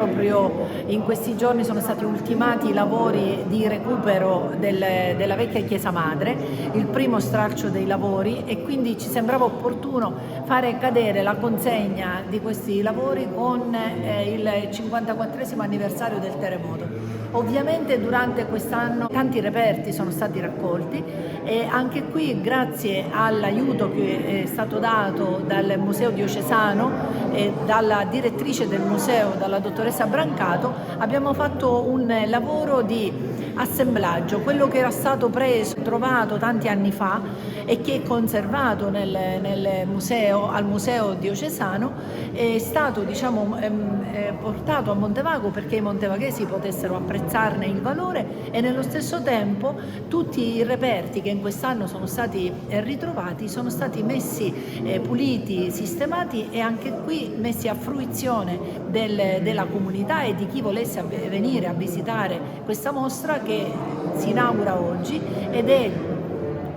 proprio in questi giorni sono stati ultimati i lavori di recupero della vecchia chiesa madre, il primo stralcio dei lavori, e quindi ci sembrava opportuno fare cadere la consegna di questi lavori con il 54esimo anniversario del terremoto. Ovviamente durante quest'anno tanti reperti sono stati raccolti e anche qui, grazie all'aiuto che è stato dato dal Museo Diocesano e dalla direttrice del museo, dalla dottoressa Brancato, abbiamo fatto un lavoro di assemblaggio. Quello che era stato preso, trovato tanti anni fa e che è conservato nel museo, al Museo Diocesano, è stato portato a Montevago perché i montevaghesi potessero apprezzarne il valore, e nello stesso tempo tutti i reperti che in quest'anno sono stati ritrovati sono stati messi, puliti, sistemati, e anche qui messi a fruizione della comunità e di chi volesse venire a visitare questa mostra, che si inaugura oggi ed è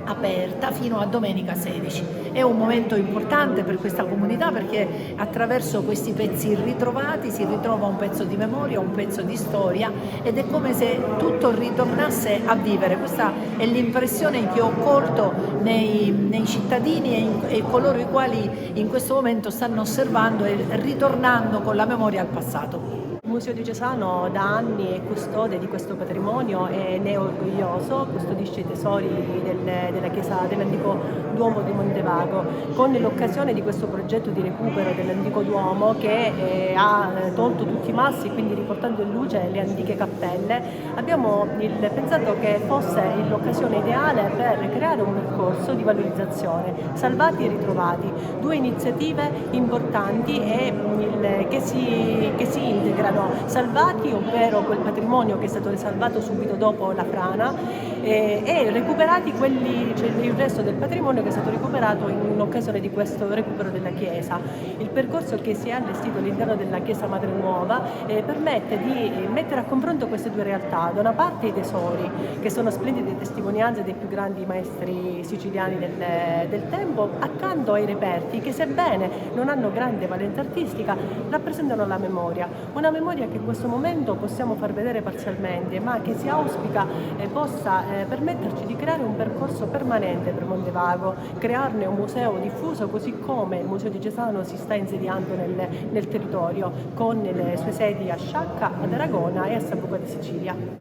aperta fino a domenica 16. È un momento importante per questa comunità perché attraverso questi pezzi ritrovati si ritrova un pezzo di memoria, un pezzo di storia, ed è come se tutto ritornasse a vivere. Questa è l'impressione che ho colto nei cittadini e coloro i quali in questo momento stanno osservando e ritornando con la memoria al passato. Il Museo Diocesano da anni è custode di questo patrimonio e ne è orgoglioso, custodisce i tesori della chiesa dell'antico Duomo di Montevago. Con l'occasione di questo progetto di recupero dell'antico Duomo, che ha tolto tutti i massi, quindi riportando in luce le antiche cappelle, abbiamo pensato che fosse l'occasione ideale per creare un percorso di valorizzazione, salvati e ritrovati, due iniziative importanti che si integrano. Salvati, ovvero quel patrimonio che è stato salvato subito dopo la frana, e recuperati il resto del patrimonio che è stato recuperato in occasione di questo recupero della chiesa. Il percorso che si è allestito all'interno della chiesa madre nuova permette di mettere a confronto queste due realtà: da una parte i tesori, che sono splendide testimonianze dei più grandi maestri siciliani del tempo, accanto ai reperti che, sebbene non hanno grande valenza artistica, rappresentano la memoria, una memoria che in questo momento possiamo far vedere parzialmente, ma che si auspica possa permetterci di creare un percorso permanente per Montevago, crearne un museo diffuso, così come il Museo Diocesano si sta insediando nel territorio con le sue sedi a Sciacca, ad Aragona e a Sambuca di Sicilia.